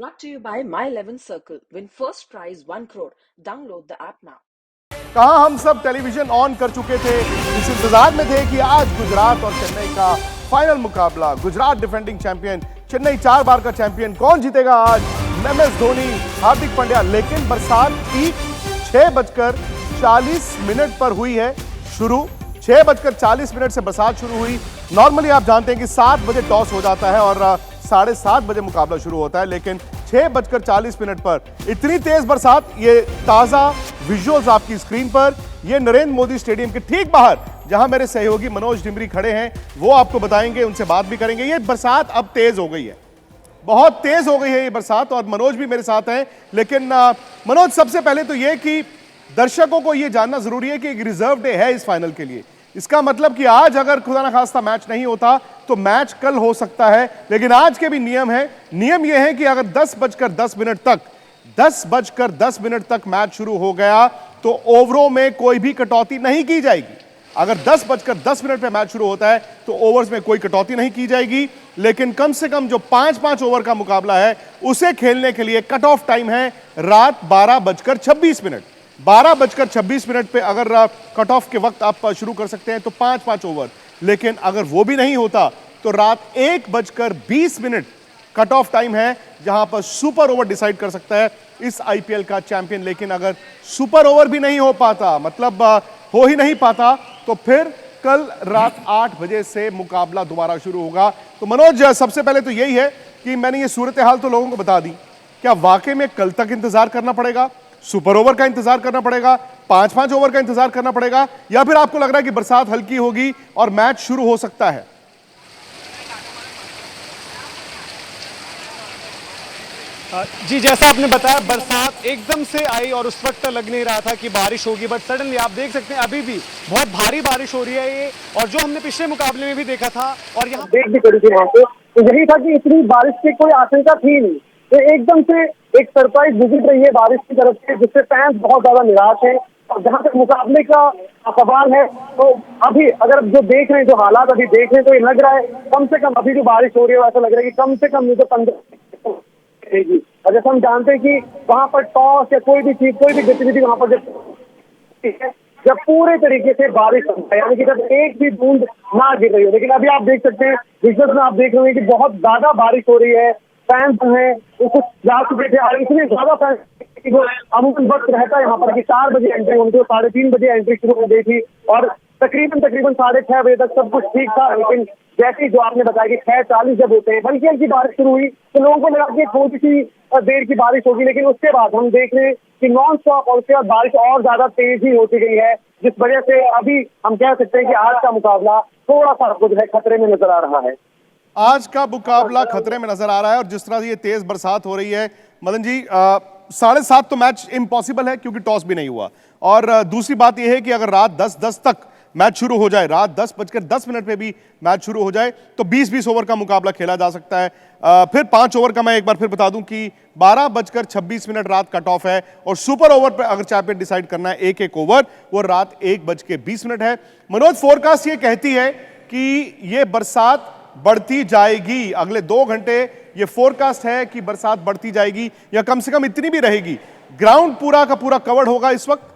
Brought to you by My 11 Circle. Win first prize 1 crore. Download the app now. कहाँ हम सब television on कर चुके थे, इस इंतजार में थे कि आज गुजरात और चेन्नई का फाइनल मुकाबला। गुजरात डिफेंडिंग चैंपियन, चेन्नई 4 बार का चैंपियन। कौन जीतेगा आज? MS धोनी, हार्दिक पांड्या। लेकिन बरसात ठीक 6:40 पर हुई है शुरू। 6:40 से बरसात शुरू हुई। नॉर्मली आप जानते हैं कि 7 बजे टॉस हो जाता है और 7:30 बजे मुकाबला शुरू होता है, लेकिन 6:40 पर इतनी तेज बरसात। ये ताजा विजुअल्स आपकी स्क्रीन पर, ये नरेंद्र मोदी स्टेडियम के ठीक बाहर जहां मेरे सहयोगी मनोज डिमरी खड़े हैं, वो आपको बताएंगे, उनसे बात भी करेंगे। ये बरसात अब तेज हो गई है, बहुत तेज हो गई है ये बरसात, और मनोज भी मेरे साथ हैं। लेकिन मनोज, सबसे पहले तो ये कि दर्शकों को ये जानना जरूरी है कि एक रिजर्व डे है इस फाइनल के लिए। इसका मतलब कि आज अगर खुदा ना खास्ता मैच नहीं होता तो मैच कल हो सकता है, लेकिन आज के भी नियम है। नियम यह है कि अगर 10:10 तक मैच शुरू हो गया तो ओवरों में कोई भी कटौती नहीं की जाएगी। अगर 10:10 पे मैच शुरू होता है तो ओवर्स में कोई कटौती नहीं की जाएगी, लेकिन कम से कम जो 5-5 ओवर का मुकाबला है उसे खेलने के लिए कट ऑफ टाइम है रात 12:26। 12:26 पे अगर कट ऑफ के वक्त आप शुरू कर सकते हैं तो 5-5 ओवर, लेकिन अगर वो भी नहीं होता तो रात 1:20 कट ऑफ टाइम है, जहां पर सुपर ओवर डिसाइड कर सकता है इस IPL का चैंपियन। लेकिन अगर सुपर ओवर भी नहीं हो पाता, मतलब हो ही नहीं पाता, तो फिर कल रात 8 बजे से मुकाबला दोबारा शुरू होगा। तो मनोज, सबसे पहले तो यही है कि मैंने ये सूरत हाल तो लोगों को बता दी, क्या वाकई में कल तक इंतजार करना पड़ेगा, सुपर ओवर का इंतजार करना पड़ेगा, 5-5 ओवर का इंतजार करना पड़ेगा, या फिर आपको लग रहा है कि बरसात हल्की होगी और मैच शुरू हो सकता है? जी, जैसा आपने बताया, बरसात एकदम से आई और उस वक्त लग नहीं रहा था कि बारिश होगी, बट सडनली आप देख सकते हैं अभी भी बहुत भारी बारिश हो रही है ये, और जो हमने पिछले मुकाबले में भी देखा था और यहाँ देख भी करी थी वहाँ पे, तो यही था कि इतनी बारिश की कोई आशंका थी नहीं। तो एकदम से एक सरप्राइज विजिट रही है बारिश की तरफ से, जिससे फैंस बहुत ज्यादा निराश हैं। और जहाँ तक मुकाबले का सवाल है, तो अभी अगर जो देख रहे हैं, जो हालात अभी देख रहे हैं, तो ये लग रहा है कम से कम अभी जो बारिश हो रही है, ऐसा लग रहा है कि कम से कम मुझे 15 रहेगी। और जैसे हम जानते हैं कि वहाँ पर टॉस या कोई भी चीज, कोई भी गतिविधि वहाँ पर जब पूरे तरीके से बारिश होता है, यानी कि जब एक भी बूंद ना गिर रही हो। लेकिन अभी आप देख सकते हैं, विजुअल्स में आप देख रहे हैं कि बहुत ज्यादा बारिश हो रही है। फैंस जो है वो कुछ जा चुके थे, और इतने ज्यादा फैंस जो अमूमन वक्त रहता है यहाँ पर कि 4 बजे एंट्री, उनको 3:30 बजे एंट्री शुरू हो गई थी, और तकरीबन 6:30 बजे तक सब कुछ ठीक था। लेकिन जैसे ही जो आपने बताया कि 6:40 जब होते हैं, हल्की हल्की बारिश शुरू हुई, तो लोगों को लगा कि थोड़ी सी देर की बारिश होगी, लेकिन उसके बाद हम देख रहे हैं कि नॉन स्टॉप, और उसके बाद बारिश और ज्यादा तेज ही होती गई है, जिस वजह से अभी हम कह सकते हैं कि आज का मुकाबला थोड़ा सा जो है खतरे में नजर आ रहा है। आज का मुकाबला खतरे में नजर आ रहा है, और जिस तरह से ये तेज बरसात हो रही है, मदन जी, 7:30 तो मैच इम्पॉसिबल है क्योंकि टॉस भी नहीं हुआ। और दूसरी बात यह है कि अगर रात 10:10 तक मैच शुरू हो जाए, रात 10:10 पे भी मैच शुरू हो जाए, तो 20-20 ओवर का मुकाबला खेला जा सकता है। फिर 5 ओवर का मैं एक बार फिर बता दूं कि 12:26 रात कट ऑफ है, और सुपर ओवर पर अगर चैंपियन डिसाइड करना है एक ओवर, वो रात 1:20 है। मनोज, फोरकास्ट ये कहती है कि ये बरसात बढ़ती जाएगी अगले 2 घंटे। ये फोरकास्ट है कि बरसात बढ़ती जाएगी, या कम से कम इतनी भी रहेगी। ग्राउंड पूरा का पूरा कवर्ड होगा इस वक्त?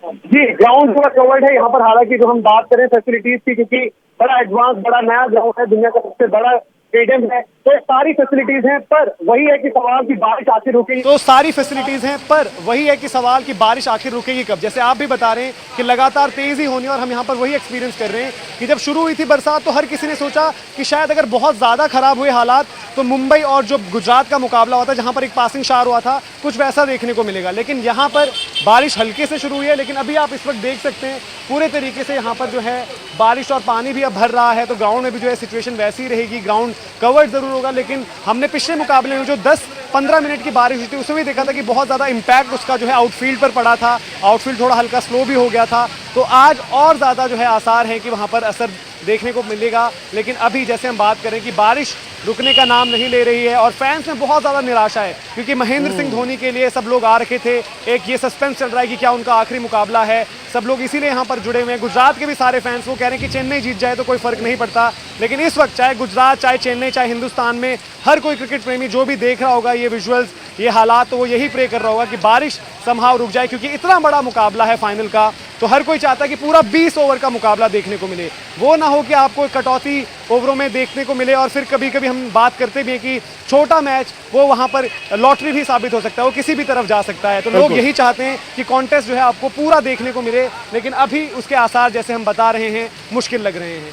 जी, ग्राउंड पूरा कवर्ड है यहाँ पर। हालांकि जो हम बात करें फैसिलिटीज की, क्योंकि बड़ा एडवांस, बड़ा नया ग्राउंड है, दुनिया का सबसे बड़ा स्टेडियम है, तो सारी फैसिलिटीज हैं, पर वही है कि सवाल की बारिश आखिर रुकेगी। तो सारी फैसिलिटीज हैं, पर वही है कि सवाल की बारिश आखिर रुकेगी कब। जैसे आप भी बता रहे हैं कि लगातार तेजी होनी, और हम यहाँ पर वही एक्सपीरियंस कर रहे हैं कि जब शुरू हुई थी बरसात तो हर किसी ने सोचा कि शायद अगर बहुत ज्यादा खराब हुए हालात तो मुंबई और जो गुजरात का मुकाबला होता है, जहां पर एक पासिंग शार हुआ था, कुछ वैसा देखने को मिलेगा। लेकिन यहाँ पर बारिश हल्के से शुरू हुई है, लेकिन अभी आप इस वक्त देख सकते हैं पूरे तरीके से यहाँ पर जो है बारिश और पानी भी अब भर रहा है, तो ग्राउंड में भी जो है सिचुएशन वैसी ही रहेगी। ग्राउंड कवर्ड जरूर होगा, लेकिन हमने पिछले मुकाबले में जो 10-15 मिनट की बारिश हुई थी उसमें भी देखा था कि बहुत ज़्यादा इम्पैक्ट उसका जो है आउटफील्ड पर पड़ा था। आउटफील्ड थोड़ा हल्का स्लो भी हो गया था, तो आज और ज़्यादा जो है आसार है कि वहाँ पर असर देखने को मिलेगा। लेकिन अभी जैसे हम बात करें कि बारिश रुकने का नाम नहीं ले रही है और फैंस में बहुत ज़्यादा निराशा है, क्योंकि महेंद्र सिंह धोनी के लिए सब लोग आ रखे थे। एक ये सस्पेंस चल रहा है कि क्या उनका आखिरी मुकाबला है, सब लोग इसीलिए यहाँ पर जुड़े हुए हैं। गुजरात के भी सारे फैंस वो कह रहे हैं कि चेन्नई जीत जाए तो कोई फर्क नहीं पड़ता, लेकिन इस वक्त चाहे गुजरात, चाहे चेन्नई, चाहे हिंदुस्तान में हर कोई क्रिकेट प्रेमी जो भी देख रहा होगा ये विजुअल्स, ये हालात, तो वो यही प्रे कर रहा होगा कि बारिश समहाउ रुक जाए, क्योंकि इतना बड़ा मुकाबला है फाइनल का। तो हर कोई चाहता है कि पूरा 20 ओवर का मुकाबला देखने को मिले, वो ना हो कि आपको कटौती ओवरों में देखने को मिले। और फिर कभी कभी हम बात करते भी हैं कि छोटा मैच वो वहां पर लॉटरी भी साबित हो सकता है, वो किसी भी तरफ जा सकता है। तो लोग यही चाहते हैं कि कॉन्टेस्ट जो है आपको पूरा देखने को मिले, लेकिन अभी उसके आसार जैसे हम बता रहे हैं मुश्किल लग रहे हैं।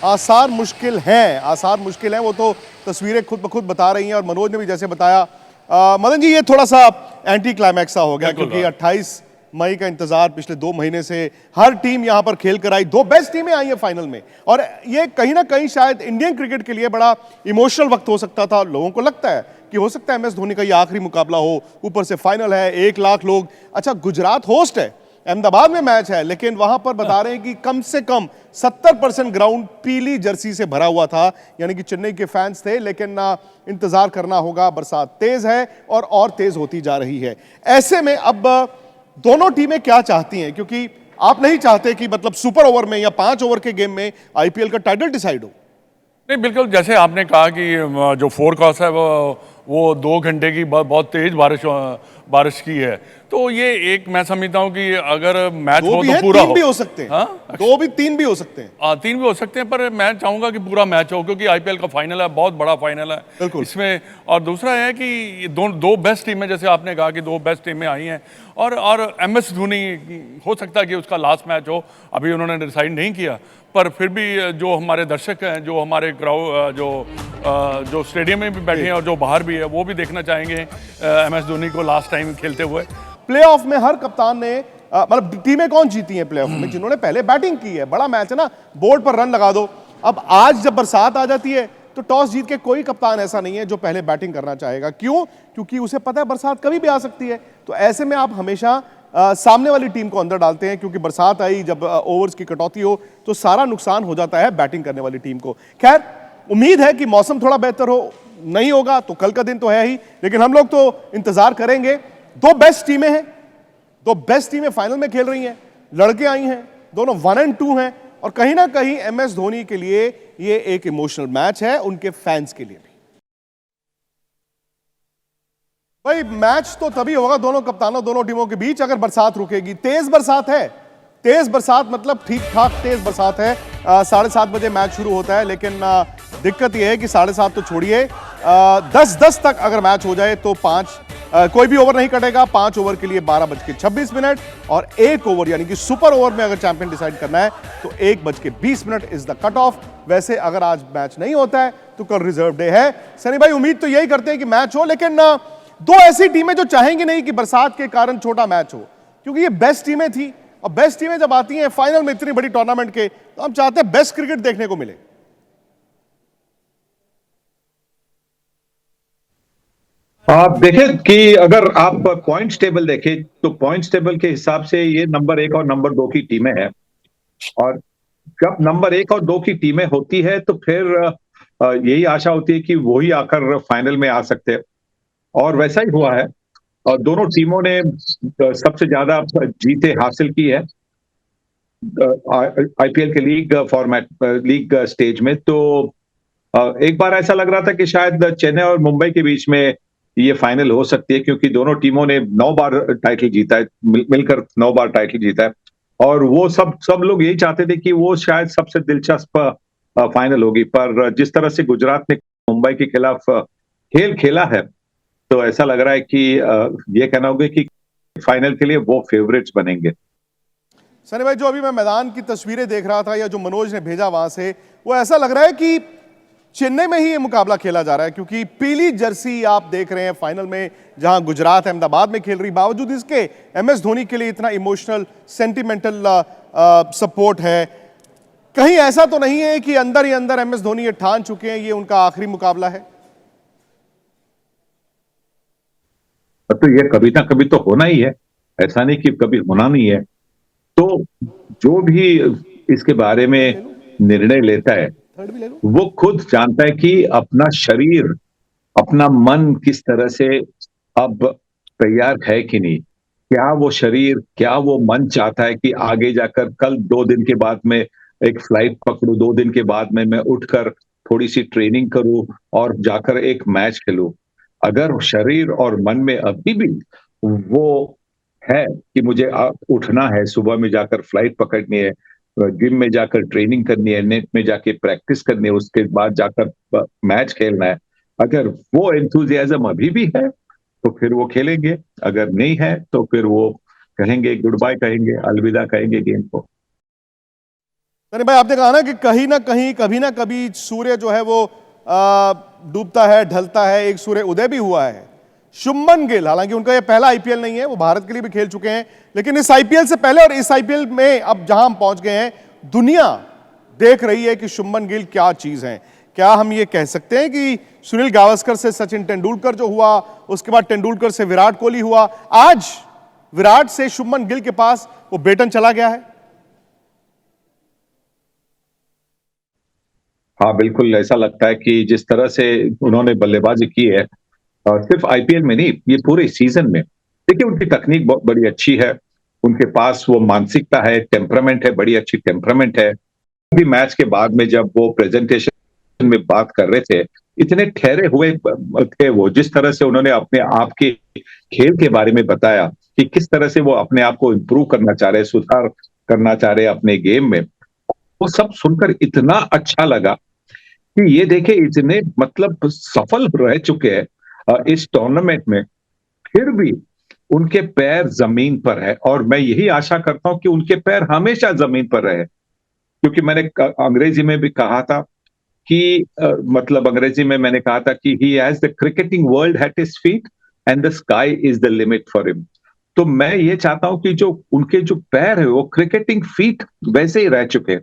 आसार मुश्किल हैं, आसार मुश्किल हैं, वो तो तस्वीरें खुद ब खुद बता रही हैं। और मनोज ने भी जैसे बताया, मदन जी, ये थोड़ा सा एंटी क्लाइमैक्स सा हो गया, क्योंकि 28 मई का इंतजार पिछले 2 महीने से हर टीम यहां पर खेल कर आई, 2 बेस्ट टीमें आई हैं फाइनल में, और ये कहीं ना कहीं शायद इंडियन क्रिकेट के लिए बड़ा इमोशनल वक्त हो सकता था। लोगों को लगता है कि हो सकता है MS धोनी का ये आखिरी मुकाबला हो, ऊपर से फाइनल है, 1 लाख लोग। अच्छा, गुजरात होस्ट है, अहमदाबाद में मैच है, लेकिन वहां पर बता रहे हैं कि कम से कम 70% ग्राउंड पीली जर्सी से भरा हुआ था, यानी कि चेन्नई के फैंस थे। लेकिन इंतजार करना होगा, बरसात तेज है और तेज होती जा रही है। ऐसे में अब दोनों टीमें क्या चाहती हैं, क्योंकि आप नहीं चाहते कि मतलब सुपर ओवर में या 5 ओवर के गेम में IPL का टाइटल डिसाइड हो। नहीं, बिल्कुल जैसे आपने कहा कि जो फोरकास्ट है वो 2 घंटे की बहुत तेज बारिश की है, तो ये एक मैं समझता हूँ कि अगर मैच हो तो पूरा हो। 3 भी हो सकते हैं, हाँ? 2 भी 3 भी हो सकते हैं। 3 भी हो सकते हैं, पर मैं चाहूंगा कि पूरा मैच हो, क्योंकि IPL का फाइनल है, बहुत बड़ा फाइनल है इसमें। और दूसरा है कि दो बेस्ट टीमें, जैसे आपने कहा कि 2 बेस्ट टीमें आई हैं, और MS धोनी हो सकता है कि उसका लास्ट मैच हो, अभी उन्होंने डिसाइड नहीं किया, पर फिर भी जो हमारे दर्शक हैं, जो हमारे क्राउड, जो स्टेडियम में भी बैठे हैं और जो बाहर भी है, वो भी देखना चाहेंगे MS धोनी को लास्ट टाइम खेलते हुए। प्लेऑफ में हर कप्तान ने मतलब टीमें कौन जीती हैं प्लेऑफ में? जिन्होंने पहले बैटिंग की है। बड़ा मैच है ना, बोर्ड पर रन लगा दो। अब आज जब बरसात आ जाती है तो टॉस जीत के कोई कप्तान ऐसा नहीं है जो पहले बैटिंग करना चाहेगा। क्यों? क्योंकि उसे पता है बरसात कभी भी आ सकती है। तो ऐसे में आप हमेशा सामने वाली टीम को अंदर डालते हैं, क्योंकि बरसात आई, जब ओवर्स की कटौती हो तो सारा नुकसान हो जाता है बैटिंग करने वाली टीम को। खैर, उम्मीद है कि मौसम थोड़ा बेहतर हो, नहीं होगा तो कल का दिन तो है ही, लेकिन हम लोग तो इंतजार करेंगे। 2 बेस्ट टीमें हैं, 2 बेस्ट टीमें फाइनल में खेल रही हैं, लड़के आई हैं, दोनों 1 और 2 हैं, और कहीं ना कहीं MS धोनी के लिए ये एक इमोशनल मैच है, उनके फैंस के लिए भी। भाई, मैच तो तभी होगा दोनों कप्तानों, दोनों टीमों के बीच अगर बरसात रुकेगी। तेज बरसात है, तेज बरसात मतलब ठीक ठाक तेज बरसात है। 7:30 बजे मैच शुरू होता है, लेकिन दिक्कत यह है कि 7:30 तो छोड़िए, 10:10 तक अगर मैच हो जाए तो कोई भी ओवर नहीं कटेगा। 5 ओवर के लिए 12:26, और 1 ओवर यानी कि सुपर ओवर में अगर चैंपियन डिसाइड करना है तो 1:20 इज द कट ऑफ। वैसे अगर आज मैच नहीं होता है तो कल रिजर्व डे है। सनी भाई, उम्मीद तो यही करते हैं कि मैच हो, लेकिन 2 ऐसी टीमें जो चाहेंगी नहीं कि बरसात के कारण छोटा मैच हो, क्योंकि ये बेस्ट टीमें थी, और बेस्ट टीमें जब आती हैं फाइनल में इतनी बड़ी टूर्नामेंट के, तो हम चाहते हैं बेस्ट क्रिकेट देखने को मिले। आप देखें कि अगर आप पॉइंट्स टेबल देखें तो पॉइंट्स टेबल के हिसाब से ये नंबर 1 और नंबर 2 की टीमें हैं, और जब नंबर 1 और 2 की टीमें होती है तो फिर यही आशा होती है कि वही आकर फाइनल में आ सकते हैं, और वैसा ही हुआ है। और दोनों टीमों ने सबसे ज्यादा जीतें हासिल की है IPL के लीग स्टेज में। तो एक बार ऐसा लग रहा था कि शायद चेन्नई और मुंबई के बीच में ये फाइनल हो सकती है, क्योंकि दोनों टीमों ने 9 बार टाइटल जीता है, मिलकर 9 बार टाइटल जीता है, और वो सब लोग यही चाहते थे कि वो शायद सबसे दिलचस्प फाइनल होगी। पर जिस तरह से गुजरात ने मुंबई के खिलाफ खेल खेला है, तो ऐसा लग रहा है कि ये कहना होगा कि फाइनल के लिए वो फेवरेट्स बनेंगे। सनी भाई, जो अभी मैं मैदान की तस्वीरें देख रहा था या जो मनोज ने भेजा वहां से, वो ऐसा लग रहा है कि चेन्नई में ही ये मुकाबला खेला जा रहा है, क्योंकि पीली जर्सी आप देख रहे हैं फाइनल में, जहां गुजरात अहमदाबाद में खेल रही, बावजूद इसके MS धोनी के लिए इतना इमोशनल सेंटिमेंटल सपोर्ट है। कहीं ऐसा तो नहीं है कि अंदर ही अंदर MS धोनी ये ठान चुके हैं ये उनका आखिरी मुकाबला है? तो ये कभी ना कभी तो होना ही है, ऐसा नहीं कि कभी होना नहीं है। तो जो भी इसके बारे में निर्णय लेता है वो खुद जानता है कि अपना शरीर, अपना मन किस तरह से अब तैयार है कि नहीं। क्या वो शरीर, क्या वो मन चाहता है कि आगे जाकर कल 2 दिन के बाद में एक फ्लाइट पकड़ूं, 2 दिन के बाद में मैं उठकर थोड़ी सी ट्रेनिंग करूं और जाकर एक मैच खेलूं। अगर शरीर और मन में अभी भी वो है कि मुझे उठना है, सुबह में जाकर फ्लाइट पकड़नी है, जिम में जाकर ट्रेनिंग करनी है, नेट में जाके प्रैक्टिस करनी है, उसके बाद जाकर मैच खेलना है, अगर वो एंथुजियाज्म अभी भी है तो फिर वो खेलेंगे, अगर नहीं है तो फिर वो कहेंगे गुड बाय, कहेंगे अलविदा, कहेंगे गेम को। सनी भाई, आपने कहा ना कि कहीं ना कहीं कभी ना कभी सूर्य जो है वो डूबता है, ढलता है, एक सूर्य उदय भी हुआ है। शुभमन गिल, हालांकि उनका ये पहला आईपीएल नहीं है, वो भारत के लिए भी खेल चुके हैं, लेकिन इस आईपीएल से पहले और इस आईपीएल में अब जहां हम पहुंच गए हैं, दुनिया देख रही है कि शुभमन गिल क्या चीज है। क्या हम ये कह सकते हैं कि सुनील गावस्कर से सचिन तेंदुलकर जो हुआ, उसके बाद तेंदुलकर से विराट कोहली हुआ, आज विराट से शुभमन गिल के पास वो बेटन चला गया है? हाँ, बिल्कुल ऐसा लगता है कि जिस तरह से उन्होंने बल्लेबाजी की है, सिर्फ आईपीएल में नहीं, ये पूरे सीजन में, देखिए उनकी तकनीक बहुत बड़ी अच्छी है, उनके पास वो मानसिकता है, टेम्परामेंट है, बड़ी अच्छी टेम्परामेंट है। अभी मैच के बाद में जब वो प्रेजेंटेशन में बात कर रहे थे, इतने ठहरे हुए थे वो, जिस तरह से उन्होंने अपने आप के खेल के बारे में बताया कि किस तरह से वो अपने आप को इम्प्रूव करना चाह रहे, सुधार करना चाह रहे अपने गेम में, वो सब सुनकर इतना अच्छा लगा कि ये देखे इतने मतलब सफल रह चुके हैं इस टूर्नामेंट में, फिर भी उनके पैर जमीन पर है, और मैं यही आशा करता हूं कि उनके पैर हमेशा जमीन पर रहे, क्योंकि मैंने अंग्रेजी में भी कहा था कि मतलब अंग्रेजी में मैंने कहा था कि he has the cricketing world at his feet and the sky is the limit for him. तो मैं ये चाहता हूं कि जो उनके जो पैर है वो क्रिकेटिंग फीट वैसे ही रह चुके हैं,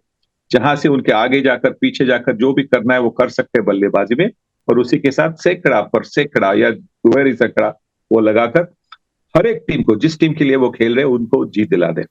जहां से उनके आगे जाकर पीछे जाकर जो भी करना है वो कर सकते हैं बल्लेबाजी में, और उसी के साथ सैकड़ा पर सैकड़ा या दुहरी सैकड़ा वो लगाकर हर एक टीम को, जिस टीम के लिए वो खेल रहे हैं, उनको जीत दिला दे।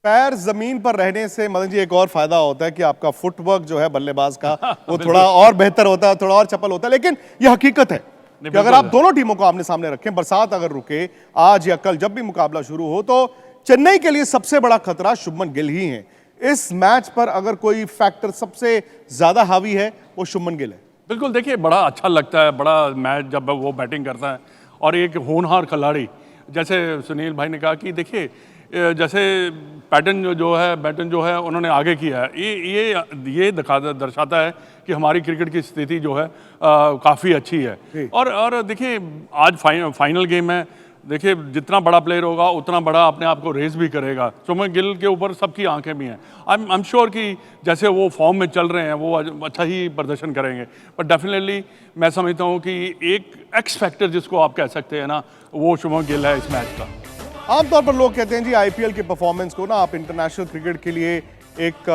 पैर जमीन पर रहने से मदन जी एक और फायदा होता है कि आपका फुटवर्क जो है बल्लेबाज का वो थोड़ा और बेहतर होता है, थोड़ा और चपल होता है। लेकिन ये हकीकत है कि अगर आप दोनों टीमों को आमने सामने रखें, बरसात अगर रुके आज या कल, जब भी मुकाबला शुरू हो, तो चेन्नई के लिए सबसे बड़ा खतरा शुभमन गिल ही है। इस मैच पर अगर कोई फैक्टर सबसे ज्यादा हावी है वो शुभमन गिल है। बिल्कुल, देखिए बड़ा अच्छा लगता है, बड़ा मैच जब वो बैटिंग करता है, और एक होनहार खिलाड़ी जैसे सुनील भाई ने कहा कि देखिए जैसे पैटर्न जो है उन्होंने आगे किया है, ये दर्शाता है कि हमारी क्रिकेट की स्थिति जो है काफ़ी अच्छी है। और देखिए आज फाइनल गेम है, देखिए जितना बड़ा प्लेयर होगा उतना बड़ा अपने आप को रेस भी करेगा। शुभमन गिल के ऊपर सबकी आंखें भी हैं। आई एम श्योर कि जैसे वो फॉर्म में चल रहे हैं वो अच्छा ही प्रदर्शन करेंगे, पर डेफिनेटली मैं समझता हूँ कि एक एक्स फैक्टर जिसको आप कह सकते हैं ना, वो शुभमन गिल है इस मैच का। आमतौर पर लोग कहते हैं जी आईपीएल की परफॉर्मेंस को ना आप इंटरनेशनल क्रिकेट के लिए एक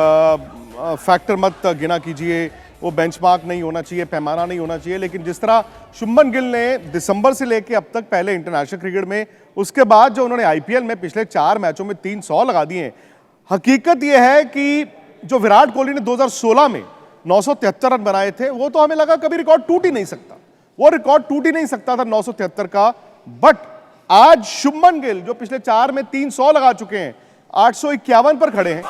फैक्टर मत गिना कीजिए, वो बेंचमार्क नहीं होना चाहिए, पैमाना नहीं होना चाहिए। लेकिन जिस तरह शुभमन गिल ने दिसंबर से लेकर अब तक पहले इंटरनेशनल क्रिकेट में, उसके बाद जो उन्होंने आईपीएल में पिछले 4 मैचों में 300 लगा दिए हैं, हकीकत यह है कि जो विराट कोहली ने 2016 में 973 रन बनाए थे, वो तो हमें लगा कभी रिकॉर्ड टूट ही नहीं सकता, वो रिकॉर्ड टूट ही नहीं सकता था 973 का। बट आज शुभमन गिल जो पिछले 4 में 300 लगा चुके हैं, 851 पर खड़े हैं।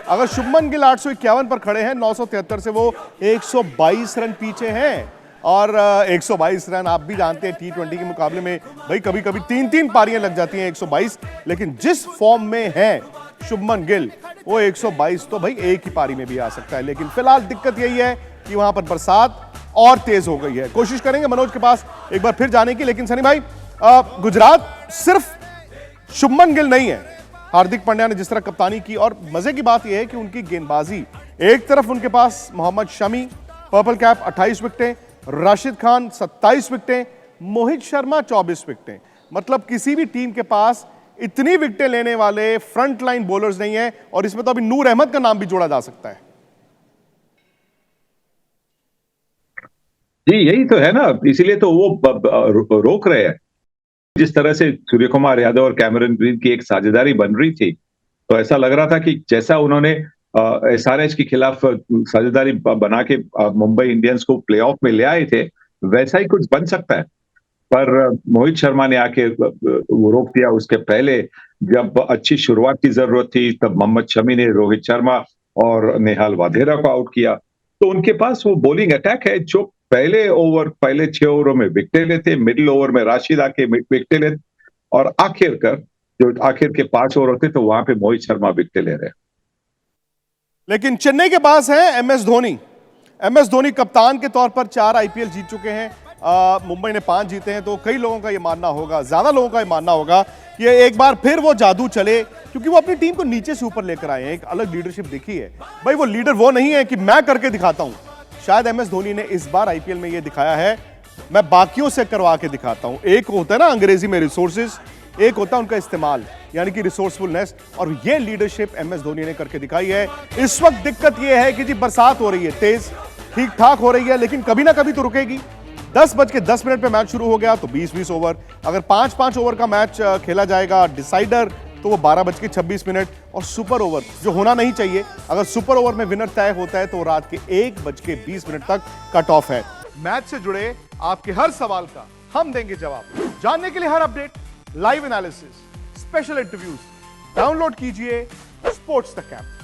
अगर शुभमन गिल 851 पर खड़े हैं, 973 से वो 122 रन पीछे हैं। और 122 रन आप भी जानते हैं T20 के मुकाबले में भाई कभी कभी 3-3 पारियां लग जाती हैं 122, लेकिन जिस फॉर्म में है शुभमन गिल, वो 122 तो भाई एक ही पारी में भी आ सकता है। लेकिन फिलहाल दिक्कत यही है कि वहां पर बरसात और तेज हो गई है। कोशिश करेंगे मनोज के पास एक बार फिर जाने की, लेकिन सनी भाई गुजरात सिर्फ शुभमन गिल नहीं है, हार्दिक पांड्या ने जिस तरह कप्तानी की, और मजे की बात यह है कि उनकी गेंदबाजी, एक तरफ उनके पास मोहम्मद शमी पर्पल कैप 28 विकेटें, राशिद खान 27 विकेटें, मोहित शर्मा 24 विकेटें। मतलब किसी भी टीम के पास इतनी विकेटें लेने वाले फ्रंट लाइन बॉलर्स नहीं है, और इसमें तो अभी नूर अहमद का नाम भी जोड़ा जा सकता है। जी यही तो है ना, इसीलिए तो वो रोक रहे हैं। जिस तरह से सूर्य कुमार यादव और कैमरन ग्रीन की एक साझेदारी बन रही थी, तो ऐसा लग रहा था कि जैसा उन्होंने SRH के खिलाफ साझेदारी बना के मुंबई इंडियंस को प्लेऑफ में ले आए थे, वैसा ही कुछ बन सकता है। पर मोहित शर्मा ने आके वो रोक दिया। उसके पहले जब अच्छी शुरुआत की जरूरत थी तब मोहम्मद शमी ने रोहित शर्मा और नेहाल वाधेरा को आउट किया। तो उनके पास वो बॉलिंग अटैक है जो पहले 6 ओवरों में विकेटें लेते, मिडिल ओवर में राशिद आके विकेटें लेते, और आखिर के 5 ओवर होते तो वहां पे मोहित शर्मा विकेटें ले रहे हैं। लेकिन चेन्नई के पास है एमएस धोनी। एमएस धोनी कप्तान के तौर पर 4 आईपीएल जीत चुके हैं। मुंबई ने 5 जीते हैं। तो कई लोगों का ये मानना होगा, ज्यादा लोगों का ये मानना होगा कि एक बार फिर वो जादू चले, क्योंकि वो अपनी टीम को नीचे से ऊपर लेकर आए हैं। एक अलग लीडरशिप देखी है भाई। वो लीडर वो नहीं है कि मैं करके दिखाता हूं। शायद एमएस धोनी ने इस बार आईपीएल में ये दिखाया है, मैं बाकियों से करवा के दिखाता हूं। एक होता है ना अंग्रेजी में रिसोर्सेज, एक होता है उनका इस्तेमाल, यानी कि रिसोर्सफुलनेस, और ये लीडरशिप एमएस धोनी ने करके दिखाई है। इस वक्त दिक्कत ये है कि जी बरसात हो रही है, तेज ठीक ठाक हो रही है, लेकिन कभी ना कभी तो रुकेगी। 10:10 पे मैच शुरू हो गया तो 20-20 ओवर, अगर 5-5 ओवर का मैच खेला जाएगा डिसाइडर तो वो 12:26 और सुपर ओवर जो होना नहीं चाहिए, अगर सुपर ओवर में विनर तय होता है तो रात के 1:20 तक कट ऑफ है। मैच से जुड़े आपके हर सवाल का हम देंगे जवाब। जानने के लिए हर update, live analysis, special interviews, download कीजिए स्पोर्ट्स तक ऐप।